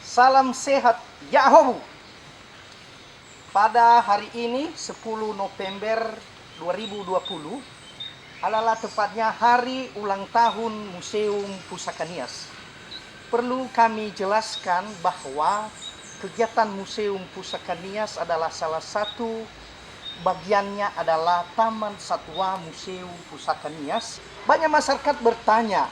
Salam sehat Yahobu. Pada hari ini 10 November 2020 adalah tepatnya hari ulang tahun Museum Pusaka Nias. Perlu kami jelaskan bahwa kegiatan Museum Pusaka Nias adalah salah satu bagiannya adalah Taman Satwa Museum Pusaka Nias. Banyak masyarakat bertanya,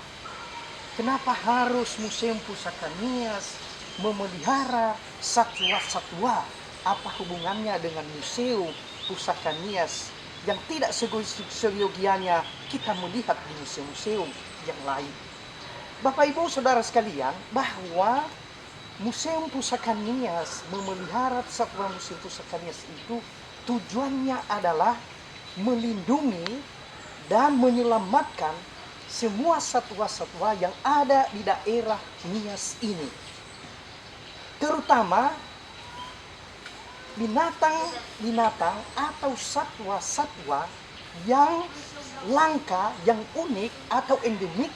kenapa harus Museum Pusaka Nias memelihara satwa-satwa? Apa hubungannya dengan Museum Pusaka Nias yang tidak seyogianya kita melihat di museum-museum yang lain? Bapak Ibu Saudara sekalian, bahwa Museum Pusaka Nias memelihara satwa Museum Pusaka Nias itu tujuannya adalah melindungi dan menyelamatkan semua satwa-satwa yang ada di daerah Nias ini, terutama binatang-binatang atau satwa-satwa yang langka, yang unik atau endemik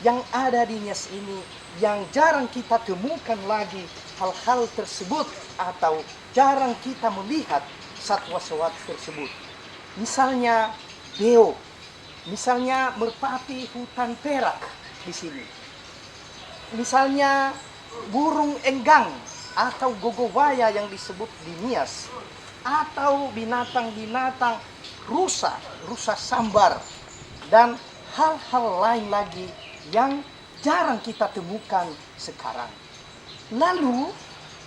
yang ada di Nias ini, yang jarang kita temukan lagi hal-hal tersebut atau jarang kita melihat satwa-satwa tersebut. Misalnya beo, misalnya merpati hutan perak di sini. Misalnya burung enggang atau gogowaya yang disebut di Nias, atau binatang-binatang rusa sambar, dan hal-hal lain lagi yang jarang kita temukan sekarang. Lalu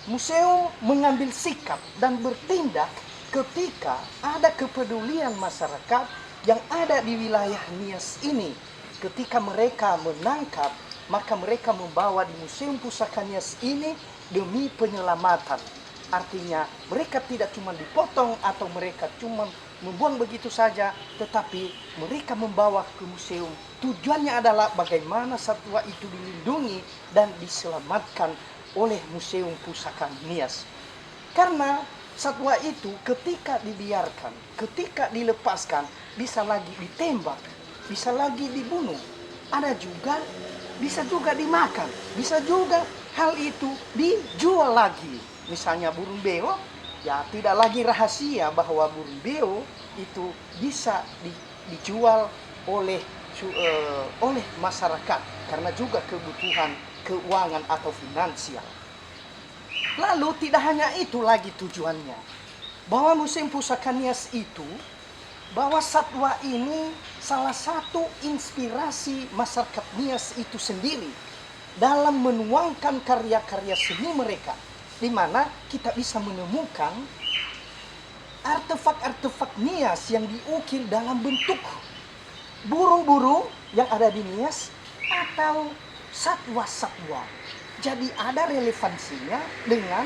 museum mengambil sikap dan bertindak ketika ada kepedulian masyarakat yang ada di wilayah Nias ini. Ketika mereka menangkap, maka mereka membawa di Museum Pusaka Nias ini demi penyelamatan. Artinya mereka tidak cuma dipotong atau mereka cuma membuang begitu saja, tetapi mereka membawa ke museum. Tujuannya adalah bagaimana satwa itu dilindungi dan diselamatkan oleh Museum Pusaka Nias. Karena satwa itu ketika dibiarkan, ketika dilepaskan, bisa lagi ditembak, bisa lagi dibunuh. Ada juga, bisa juga dimakan, bisa juga hal itu dijual lagi. Misalnya burung beo, ya tidak lagi rahasia bahwa burung beo itu bisa dijual oleh masyarakat karena juga kebutuhan keuangan atau finansial. Lalu tidak hanya itu lagi tujuannya, bahwa Museum Pusaka Nias itu, bahwa satwa ini salah satu inspirasi masyarakat Nias itu sendiri dalam menuangkan karya-karya seni mereka, di mana kita bisa menemukan artefak-artefak Nias yang diukir dalam bentuk burung-burung yang ada di Nias atau satwa-satwa. Jadi ada relevansinya dengan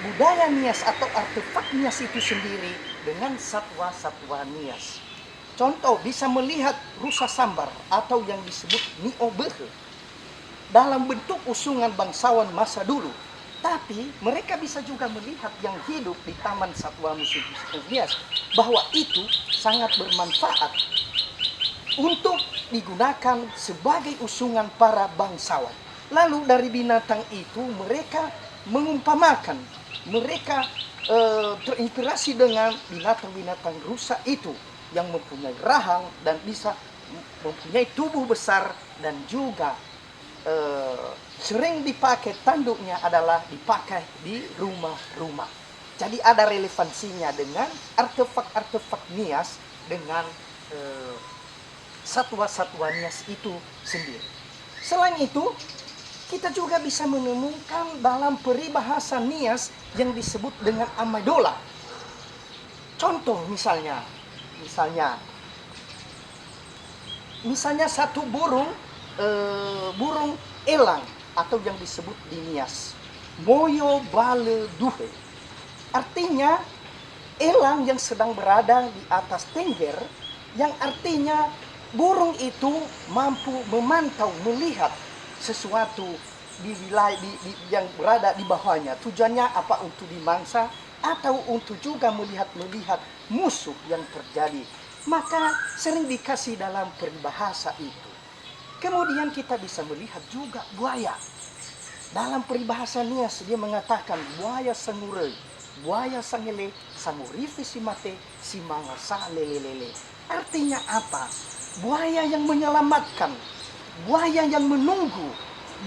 budaya Nias atau artefak Nias itu sendiri dengan satwa-satwa Nias. Contoh, bisa melihat rusa sambar atau yang disebut niobehe dalam bentuk usungan bangsawan masa dulu. Tapi mereka bisa juga melihat yang hidup di Taman Satwa Museum Pusaka Nias, bahwa itu sangat bermanfaat untuk digunakan sebagai usungan para bangsawan. Lalu dari binatang itu mereka mengumpamakan, mereka terinspirasi dengan binatang-binatang rusa itu yang mempunyai rahang dan bisa mempunyai tubuh besar, dan juga sering dipakai tanduknya adalah dipakai di rumah-rumah. Jadi ada relevansinya dengan artefak-artefak Nias dengan satwa-satwa Nias itu sendiri. Selain itu, kita juga bisa menemukan dalam peribahasa Nias yang disebut dengan Amadola. Contoh misalnya satu burung elang atau yang disebut di Nias moyo bale duhe. Artinya elang yang sedang berada di atas tengger, yang artinya burung itu mampu memantau, melihat sesuatu di wilayah yang berada di bawahnya. Tujuannya apa? Untuk dimangsa atau untuk juga melihat musuh yang terjadi. Maka sering dikasih dalam peribahasa itu. Kemudian kita bisa melihat juga buaya. Dalam peribahasa Nias dia mengatakan buaya sangure, buaya sangele, sangurifi si mate, si mangasa lele. Artinya apa? Buaya yang menyelamatkan, buaya yang menunggu,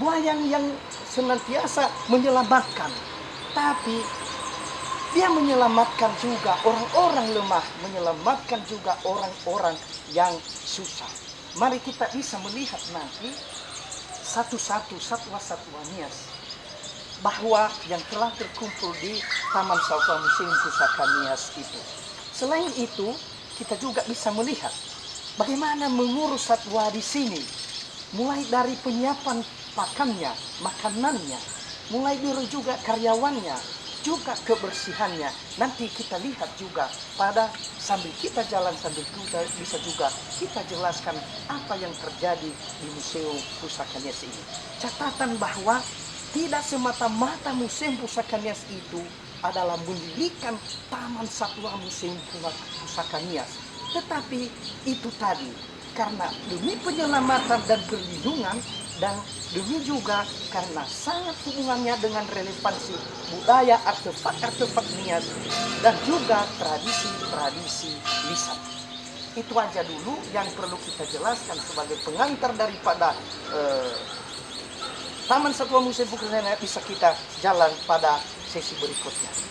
buaya yang senantiasa menyelamatkan. Tapi dia menyelamatkan juga orang-orang lemah, menyelamatkan juga orang-orang yang susah. Mari kita bisa melihat nanti satu-satu satwa-satwa Nias bahwa yang telah terkumpul di Taman Satwa Museum Pusaka Nias itu. Selain itu, kita juga bisa melihat bagaimana mengurus satwa di sini, mulai dari penyiapan pakannya, makanannya, mulai dari juga karyawannya, juga kebersihannya. Nanti kita lihat juga pada sambil kita jalan sambil kita bisa juga kita jelaskan apa yang terjadi di Museum Pusaka Nias ini. Catatan bahwa tidak semata-mata Museum Pusaka Nias itu adalah mendirikan Taman Satwa Museum Pusaka Nias, tetapi itu tadi karena demi penyelamatan dan perlindungan, dan demi juga karena sangat hubungannya dengan relevansi budaya artefak-artefak Nias dan juga tradisi-tradisi lisan. Itu aja dulu yang perlu kita jelaskan sebagai pengantar daripada Taman Satwa Museum Pusaka Nias. Bisa kita jalan pada sesi berikutnya.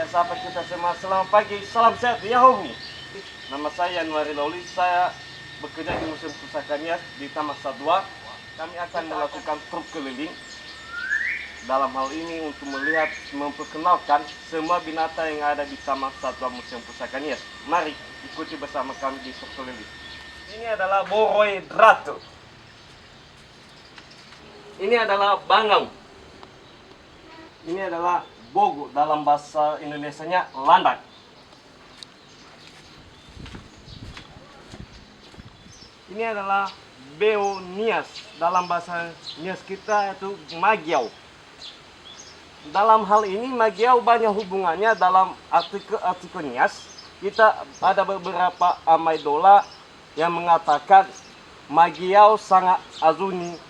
Sapa kita semua, selamat pagi, salam sehat, Yahobi. Nama saya Yanuari Loli, saya bekerja di Museum Pusaka Nias di Taman Satwa. Kami akan melakukan truk keliling. Dalam hal ini untuk melihat, memperkenalkan semua binatang yang ada di Taman Satwa Museum Pusaka Nias. Mari ikuti bersama kami di truk keliling. Ini adalah boroi drato. Ini adalah bangau. Ini adalah bogo, dalam bahasa Indonesianya landak. Ini adalah beo Nias, dalam bahasa Nias kita itu magiau. Dalam hal ini magiau banyak hubungannya dalam artikel Nias. Kita ada beberapa amaidola yang mengatakan magiau sangat azuni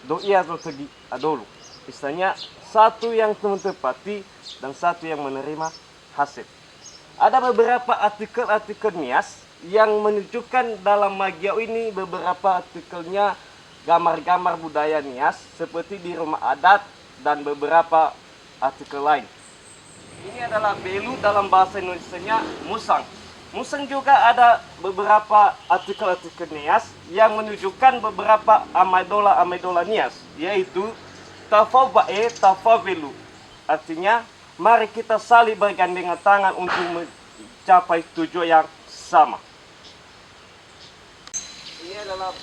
doi azotegi adolu. Misalnya satu yang teman tepati dan satu yang menerima hasil. Ada beberapa artikel-artikel Nias yang menunjukkan dalam Magiau ini beberapa artikelnya gambar-gambar budaya Nias seperti di rumah adat dan beberapa artikel lain. Ini adalah belu dalam bahasa Indonesianya musang. Musang juga ada beberapa artikel-artikel Nias yang menunjukkan beberapa amadola Nias, yaitu tafabae tafavelu. Artinya, mari kita saling bergandengan tangan untuk mencapai tujuan yang sama. Ini adalah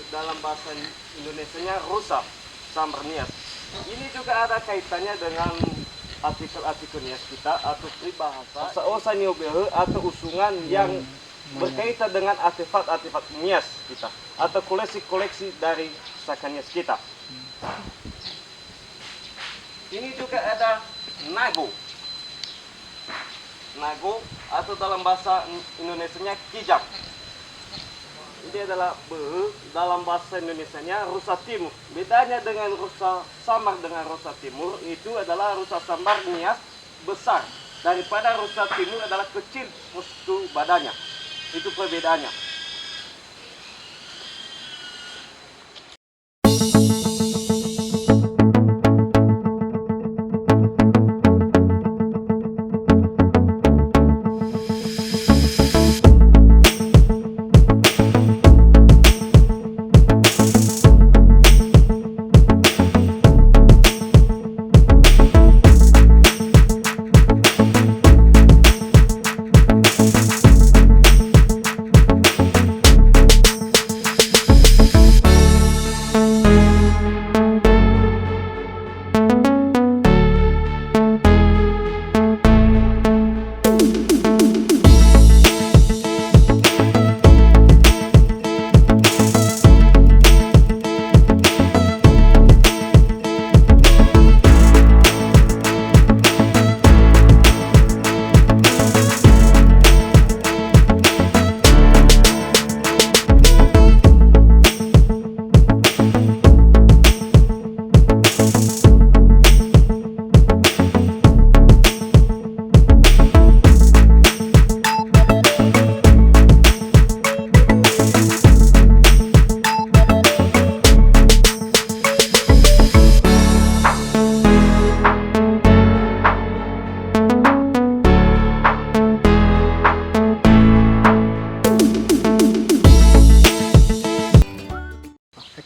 dalam bahasa Indonesianya rusa sambar Nias. Ini juga ada kaitannya dengan artikel-artikel Nias kita atau peribahasa osa niobehe atau usungan yang berkaitan dengan artefak-artefak Nias kita atau koleksi-koleksi dari pusaka Nias kita. Ini juga ada nago. Nago atau dalam bahasa Indonesianya kijang. Ini adalah dalam bahasa Indonesianya rusa timur. Bedanya dengan rusa samar dengan rusa timur itu adalah rusa samar Nias besar daripada rusa timur adalah kecil postur badannya. Itu perbedaannya.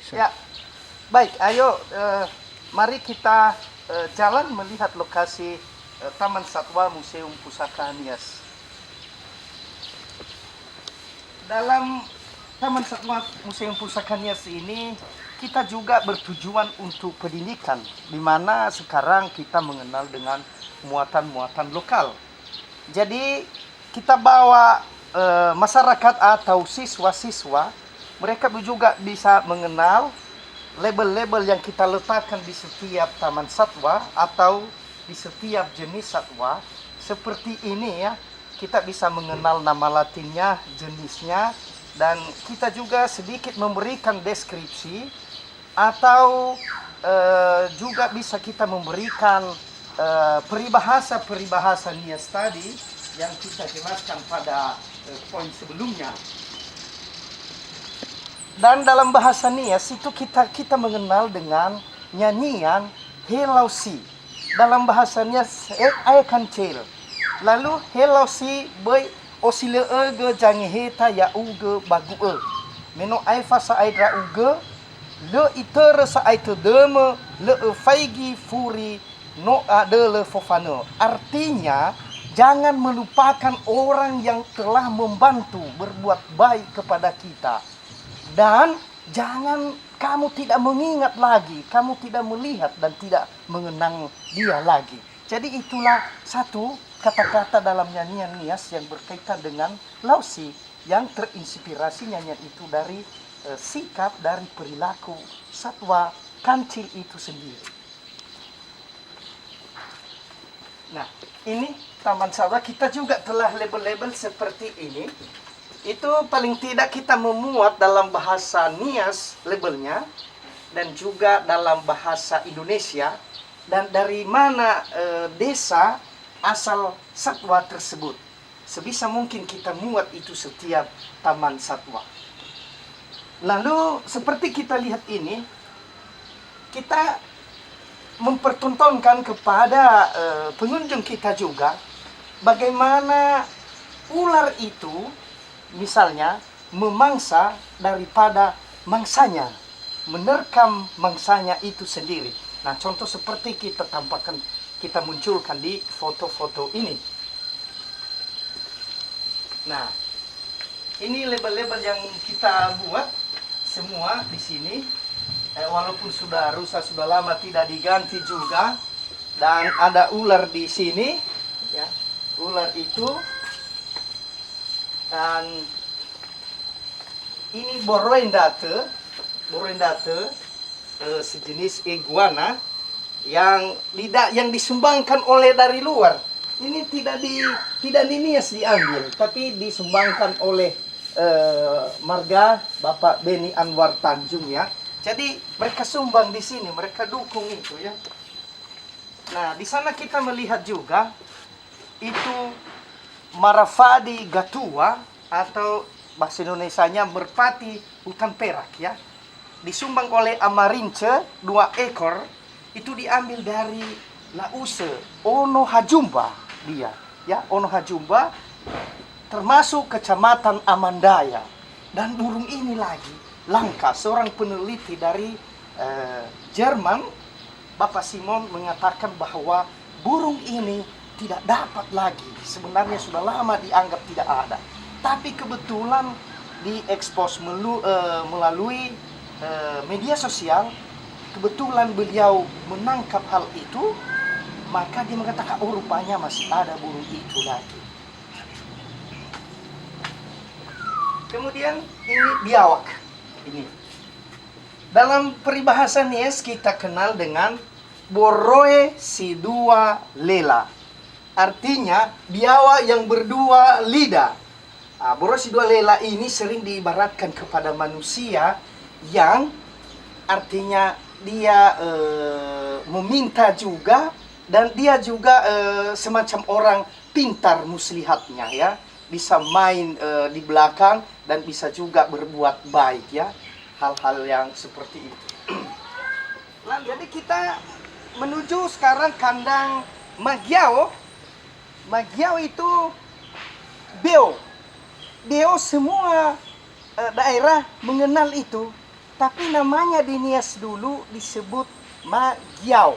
Ya, baik. Ayo, mari kita jalan melihat lokasi Taman Satwa Museum Pusaka Nias. Dalam Taman Satwa Museum Pusaka Nias ini, kita juga bertujuan untuk pendidikan, di mana sekarang kita mengenal dengan muatan-muatan lokal. Jadi, kita bawa masyarakat atau siswa-siswa, mereka juga bisa mengenal label-label yang kita letakkan di setiap taman satwa atau di setiap jenis satwa. Seperti ini ya, kita bisa mengenal nama latinnya, jenisnya, dan kita juga sedikit memberikan deskripsi atau juga bisa kita memberikan peribahasa Nias tadi yang kita jelaskan pada poin sebelumnya. Dan dalam bahasa Nias itu kita mengenal dengan nyanyian helausi. Dalam bahasa Nias ai kancil. Lalu helausi boy osile ge jangi heta ya uge bagu e. Meno ai fasa ai dra uge le itere sa ai tedeme le faigi furi no adele fofano. Artinya jangan melupakan orang yang telah membantu berbuat baik kepada kita. Dan jangan kamu tidak mengingat lagi, kamu tidak melihat dan tidak mengenang dia lagi. Jadi itulah satu kata-kata dalam nyanyian Nias yang berkaitan dengan lausi, yang terinspirasi nyanyian itu dari sikap, dari perilaku satwa kancil itu sendiri. Nah, ini taman satwa kita juga telah label-label seperti ini. Itu paling tidak kita memuat dalam bahasa Nias labelnya dan juga dalam bahasa Indonesia dan dari mana desa asal satwa tersebut. Sebisa mungkin kita muat itu setiap taman satwa. Lalu seperti kita lihat ini, kita mempertontonkan kepada pengunjung kita juga bagaimana ular itu misalnya memangsa daripada mangsanya, menerkam mangsanya itu sendiri. Nah, contoh seperti kita tampakkan, kita munculkan di foto-foto ini. Nah, ini label-label yang kita buat semua di sini. Walaupun sudah rusak, sudah lama tidak diganti juga. Dan ada ular di sini, ya, ular itu. Dan ini borendate, sejenis iguana yang disumbangkan oleh dari luar. Ini tidak dinias diambil, tapi disumbangkan oleh marga Bapak Beni Anwar Tanjung, ya. Jadi mereka sumbang di sini, mereka dukung itu, ya. Nah, di sana kita melihat juga itu Marafadi gatua, atau bahasa Indonesianya merpati hutan perak, ya. Disumbang oleh Amarince 2 ekor, itu diambil dari Lause Ono Hajumba dia, ya, Ono Hajumba termasuk kecamatan Amandaya. Dan burung ini lagi langka. Seorang peneliti dari Jerman, Bapak Simon, mengatakan bahwa burung ini tidak dapat lagi. Sebenarnya sudah lama dianggap tidak ada. Tapi kebetulan diekspos melalui media sosial. Kebetulan beliau menangkap hal itu, maka dia mengatakan, oh, rupanya masih ada burung itu lagi. Kemudian ini biawak. Ini dalam peribahasa Nias kita kenal dengan Boroe Sidua Lela. Artinya biawak yang berdua lidah. Boroe Sidua Lela ini sering diibaratkan kepada manusia yang artinya dia meminta juga, dan dia juga semacam orang pintar muslihatnya, ya. Bisa main di belakang dan bisa juga berbuat baik, ya. Hal-hal yang seperti itu. Nah, jadi kita menuju sekarang kandang Magiau. Magiau itu beo. Beo semua daerah mengenal itu. Tapi namanya di Nias dulu disebut Magiau,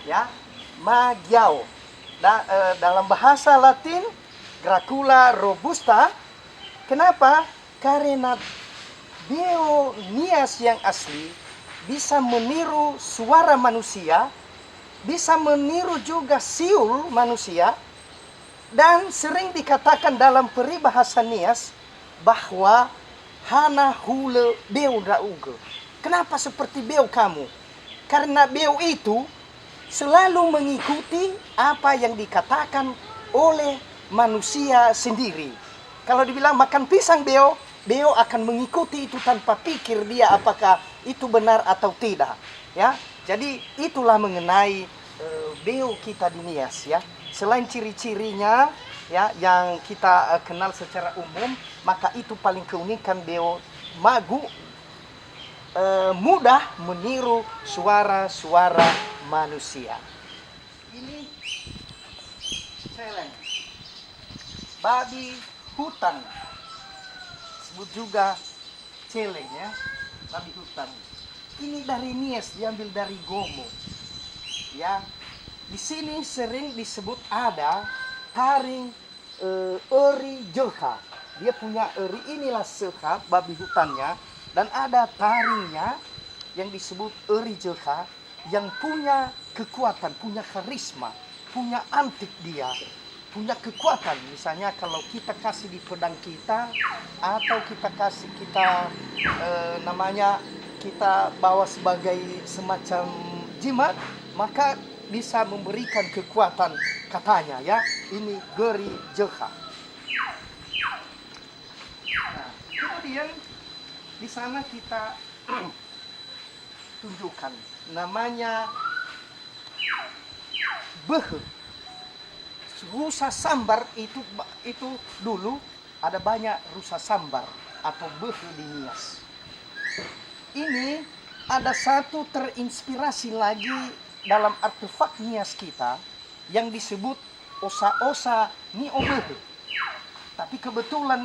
ya, Magiau. Dalam bahasa Latin Gracula robusta. Kenapa? Karena beo Nias yang asli bisa meniru suara manusia, bisa meniru juga siul manusia, dan sering dikatakan dalam peribahasa Nias bahwa hana hule beo rauge. Kenapa seperti beo kamu? Karena beo itu selalu mengikuti apa yang dikatakan oleh manusia sendiri. Kalau dibilang makan pisang beo, beo akan mengikuti itu tanpa pikir dia apakah itu benar atau tidak, ya. Jadi itulah mengenai beo kita di Nias, ya. Selain ciri-cirinya, ya, yang kita kenal secara umum, maka itu paling keunikan beo Magu, mudah meniru suara-suara manusia. Ini celeng, babi hutan, disebut juga celeng, ya, babi hutan. Ini dari Nias, diambil dari Gomo, ya. Di sini sering disebut ada taring eri jeha. Dia punya eri, inilah seha, babi hutannya, dan ada taringnya yang disebut eri jeha, yang punya kekuatan, punya karisma, punya antik dia, punya kekuatan. Misalnya kalau kita kasih di pedang kita, atau kita kita bawa sebagai semacam jimat, maka bisa memberikan kekuatan, katanya, ya. Ini geri jeha. Nah, kemudian di sana kita tunjukkan namanya behe. Rusa sambar itu dulu ada banyak rusa sambar atau behe di Nias. Ini ada satu terinspirasi lagi dalam artefak Nias kita yang disebut osa-osa Niobehe. Tapi kebetulan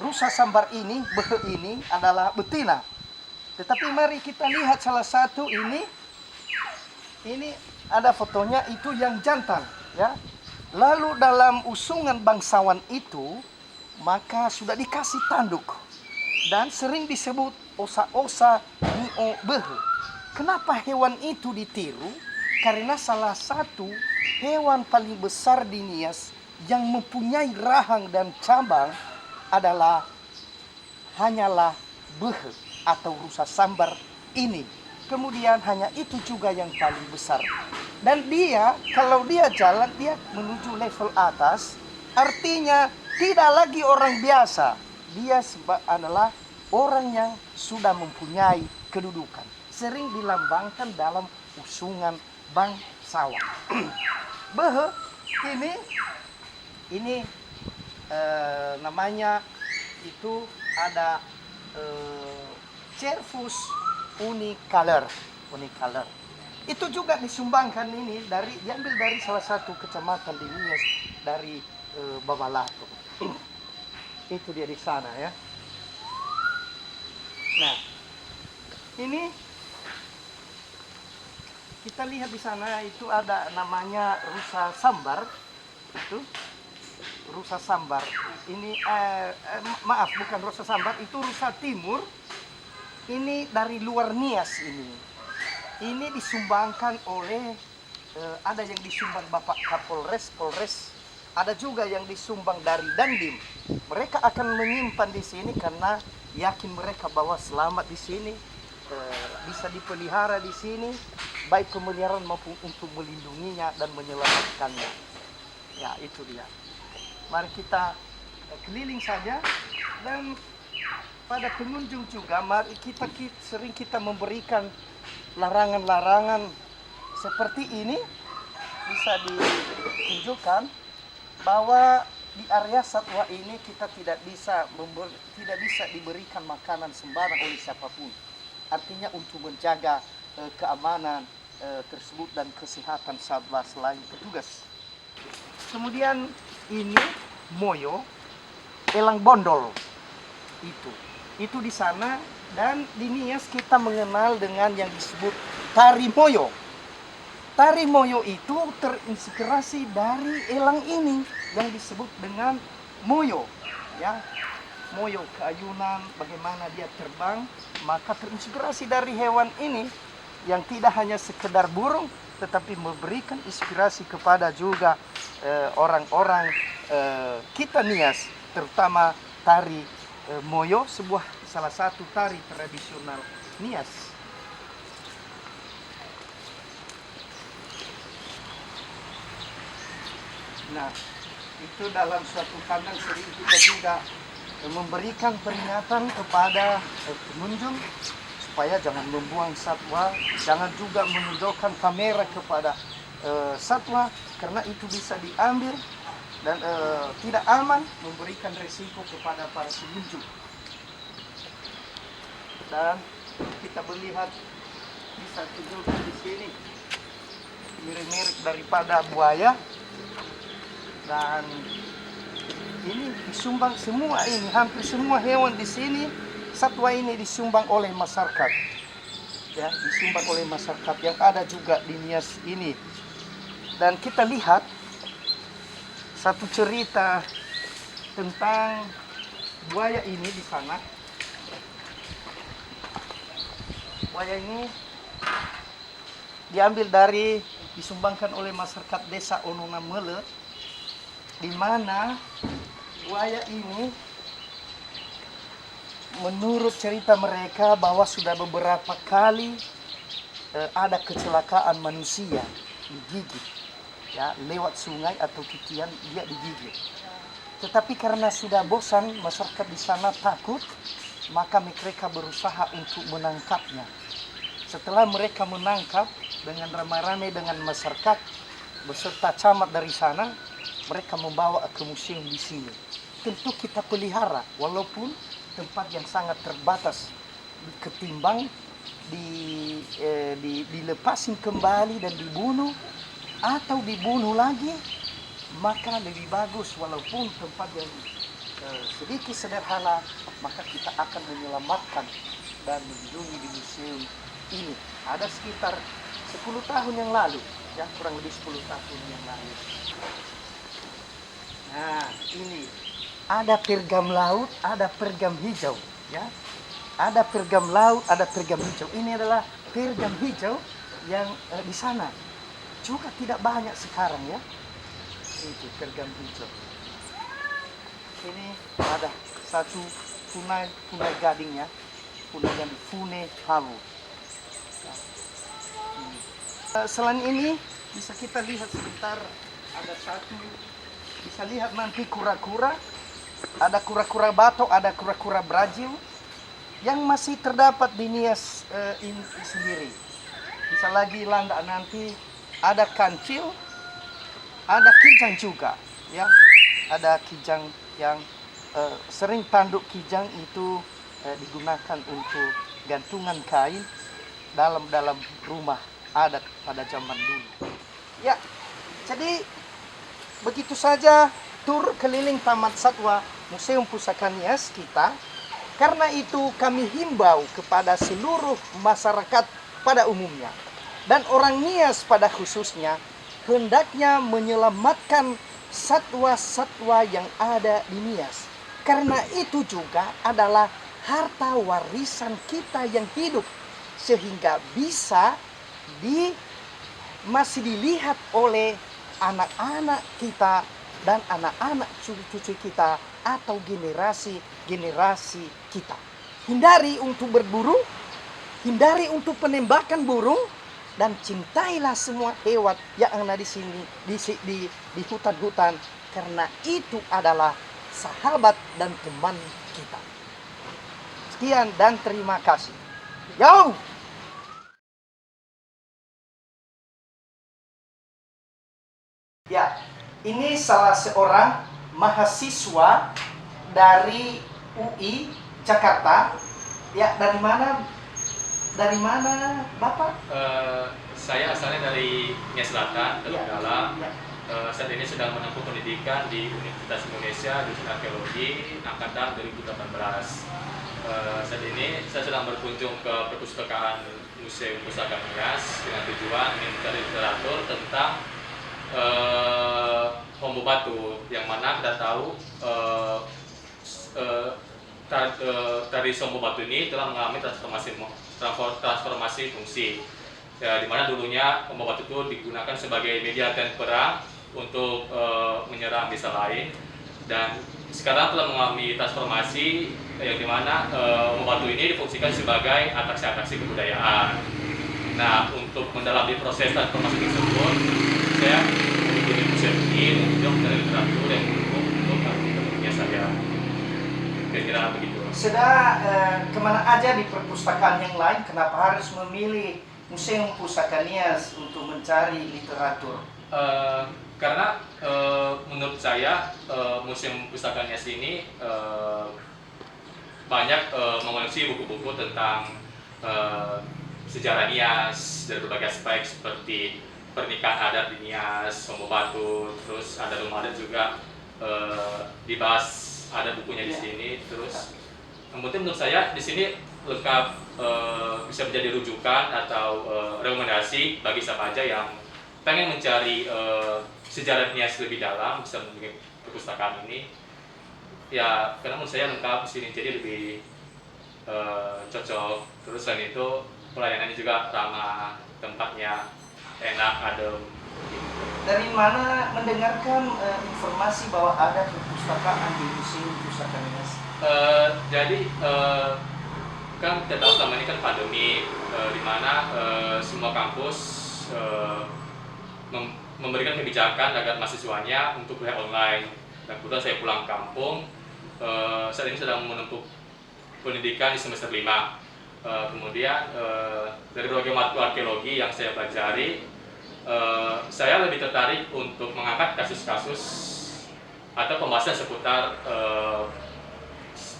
rusa sambar ini, behe ini adalah betina. Tetapi mari kita lihat salah satu ini ada fotonya, itu yang jantan, ya. Lalu dalam usungan bangsawan itu maka sudah dikasih tanduk dan sering disebut osa-osa Niobehe. Kenapa hewan itu ditiru? Karena salah satu hewan paling besar di Nias yang mempunyai rahang dan cabang hanyalah behe atau rusa sambar ini. Kemudian hanya itu juga yang paling besar. Dan dia, kalau dia jalan, dia menuju level atas. Artinya tidak lagi orang biasa. Dia adalah orang yang sudah mempunyai kedudukan. Sering dilambangkan dalam usungan bangsawan. Behe ini namanya itu ada Cervus unicolor. Itu juga disumbangkan ini diambil dari salah satu kecamatan di Nias, dari Babalato. Itu dia di sana, ya. Nah, ini kita lihat di sana itu ada namanya rusa sambar. Itu rusa sambar. Ini maaf, bukan rusa sambar, itu rusa timur. Ini dari luar Nias ini. Ini disumbangkan oleh ada yang disumbang Bapak Kapolres, Polres, ada juga yang disumbang dari Dandim. Mereka akan menyimpan di sini karena yakin mereka bahwa selamat di sini, bisa dipelihara di sini, baik pemeliharaan maupun untuk melindunginya dan menyelamatkannya. Ya, itu dia. Mari kita keliling saja, dan pada pengunjung juga mari sering kita memberikan larangan-larangan seperti ini. Bisa ditunjukkan bahwa di area satwa ini kita tidak bisa diberikan makanan sembarang oleh siapapun. Artinya untuk menjaga keamanan tersebut dan kesehatan satwa selain petugas. Kemudian ini moyo, elang bondol itu di sana. Dan di Nias kita mengenal dengan yang disebut tari moyo. Tari moyo itu terinspirasi dari elang ini yang disebut dengan moyo, ya. Moyo, keayunan, bagaimana dia terbang, maka terinspirasi dari hewan ini yang tidak hanya sekedar burung, tetapi memberikan inspirasi kepada juga orang-orang kita Nias, terutama tari moyo, salah satu tari tradisional Nias. Nah, itu dalam suatu kandang sering kita juga memberikan peringatan kepada pengunjung supaya jangan membuang satwa, jangan juga menunjukkan kamera kepada satwa, karena itu bisa diambil dan tidak aman, memberikan risiko kepada para pengunjung. Dan kita melihat, bisa tunjukkan di sini mirip-mirip daripada buaya. Dan ini disumbang semua, ini hampir semua hewan di sini, satwa ini disumbang oleh masyarakat. Ya, disumbang oleh masyarakat yang ada juga di Nias ini. Dan kita lihat satu cerita tentang buaya ini di sana. Buaya ini disumbangkan oleh masyarakat desa Ononamele, di mana buaya ini menurut cerita mereka bahwa sudah beberapa kali ada kecelakaan manusia digigit, ya, lewat sungai atau titian dia digigit. Tetapi karena sudah bosan, masyarakat di sana takut, maka mereka berusaha untuk menangkapnya. Setelah mereka menangkap dengan ramai-ramai dengan masyarakat beserta camat dari sana, mereka membawa ke museum di sini. Tentu kita pelihara, walaupun tempat yang sangat terbatas, ketimbang dilepasin kembali dan dibunuh atau dibunuh lagi, maka lebih bagus walaupun tempat yang sedikit sederhana, maka kita akan menyelamatkan dan melindungi di museum ini. Ada sekitar 10 tahun yang lalu, ya, kurang lebih 10 tahun yang lalu. Nah, ini ada pergam laut, ada pergam hijau, ya. Ada pergam laut, ada pergam hijau. Ini adalah pergam hijau yang di sana. Juga tidak banyak sekarang, ya. Itu pergam hijau. Ini ada satu punai gading, ya. Punai yang di Fune Hawu. Selain ini bisa kita lihat sebentar, ada satu, bisa lihat nanti kura-kura, ada kura-kura batok, ada kura-kura Brazil yang masih terdapat di Nias ini sendiri. Bisa lagi landa nanti ada kancil, ada kijang juga, ya, ada kijang yang sering tanduk kijang itu digunakan untuk gantungan kain dalam rumah adat pada zaman dulu. Ya, jadi begitu saja tur keliling Taman Satwa Museum Pusaka Nias kita. Karena itu kami himbau kepada seluruh masyarakat pada umumnya dan orang Nias pada khususnya, hendaknya menyelamatkan satwa-satwa yang ada di Nias. Karena itu juga adalah harta warisan kita yang hidup, sehingga bisa masih dilihat oleh anak-anak kita dan anak-anak cucu-cucu kita atau generasi kita. Hindari untuk berburu, hindari untuk penembakan burung, dan cintailah semua hewan yang ada di sini, di hutan-hutan, karena itu adalah sahabat dan teman kita. Sekian dan terima kasih. Yo! Ya, ini salah seorang mahasiswa dari UI Jakarta. Ya, dari mana? Dari mana, Bapak? Saya asalnya dari Nias Selatan, Terenggala. Ya. Saat ini sedang menempuh pendidikan di Universitas Indonesia jurusan Arkeologi angkatan 2018. Saat ini saya sedang berkunjung ke perpustakaan Museum Pusaka Nias dengan tujuan mencari literatur tentang Hombo Batu, yang mana kita tahu tradisi Hombo Batu ini telah mengalami transformasi fungsi, ya, di mana dulunya Hombo Batu itu digunakan sebagai media dan perang untuk menyerang desa lain, dan sekarang telah mengalami transformasi yang dimana Hombo Batu ini difungsikan sebagai atraksi-atraksi kebudayaan. Nah, untuk mendalami proses transformasi tersebut, saya mengunjungi museum ini untuk mencari literatur yang mendukung untuk aktivitasnya saya. Kira-kira begitu. Sudah kemana aja di perpustakaan yang lain, kenapa harus memilih Museum Pusaka Nias untuk mencari literatur? Karena menurut saya Museum Pusaka Nias ini banyak mengoleksi buku-buku tentang sejarah Nias dari berbagai aspek seperti pernikahan adat di Nias, Hombo Batu, terus ada rumah adat juga dibahas, ada bukunya di sini. Terus kemudian menurut saya di sini lengkap, bisa menjadi rujukan atau rekomendasi bagi siapa aja yang pengen mencari sejarah Nias lebih dalam, bisa mengunjungi perpustakaan ini. Ya, karena menurut saya lengkap di sini, jadi lebih cocok. Terus selain itu pelayanannya juga ramah, tempatnya enak, adem. Dari mana mendengarkan informasi bahwa ada perpustakaan di Museum Pusaka Nias? Jadi kan kita tahu selama ini kan pandemi, di mana semua kampus memberikan kebijakan agar mahasiswanya untuk kuliah online. Dan kemudian saya pulang kampung, saat ini sedang menempuh pendidikan di semester 5. Kemudian dari berbagai mata arkeologi yang saya pelajari, saya lebih tertarik untuk mengangkat kasus-kasus atau pembahasan seputar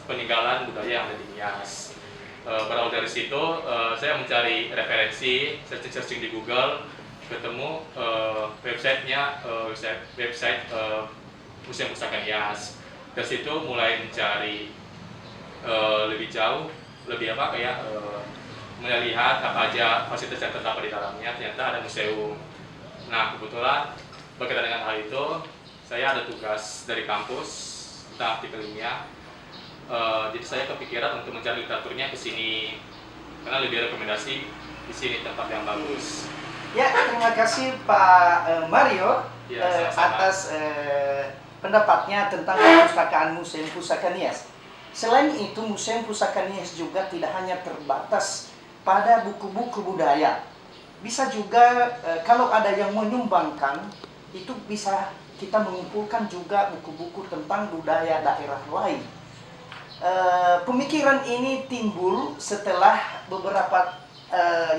peninggalan budaya yang ada di Nias. Berawal dari situ, saya mencari referensi, searching di Google, ketemu websitenya, website Museum Pusaka Nias. Dari situ mulai mencari lebih jauh, lebih apa kayak melihat apa aja fasilitas yang terdapat di dalamnya. Ternyata ada museum. Nah, kebetulan berkaitan dengan hal itu, saya ada tugas dari kampus tentang artikel ilmiah. Jadi saya kepikiran untuk mencari literaturnya ke sini karena lebih rekomendasi di sini tempat yang bagus. Ya, terima kasih Pak Mario Ya, sama-sama. atas pendapatnya tentang perpustakaan Museum Pusaka Nias. Selain itu, Museum Pusaka Nias juga tidak hanya terbatas pada buku-buku budaya. Bisa juga kalau ada yang menyumbangkan, itu bisa kita mengumpulkan juga buku-buku tentang budaya daerah lain. Pemikiran ini timbul setelah beberapa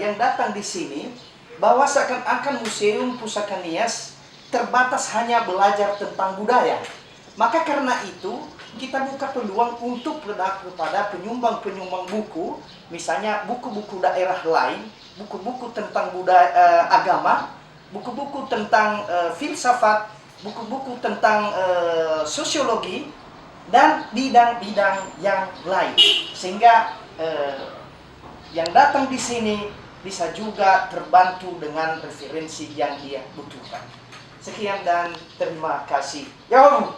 yang datang di sini, bahwa seakan-akan Museum Pusaka Nias terbatas hanya belajar tentang budaya. Maka karena itu, kita buka peluang untuk kepada penyumbang-penyumbang buku, misalnya buku-buku daerah lain, buku-buku tentang budaya, agama, buku-buku tentang filsafat, buku-buku tentang sosiologi, dan bidang-bidang yang lain. Sehingga yang datang di sini bisa juga terbantu dengan referensi yang dia butuhkan. Sekian dan terima kasih. Yo!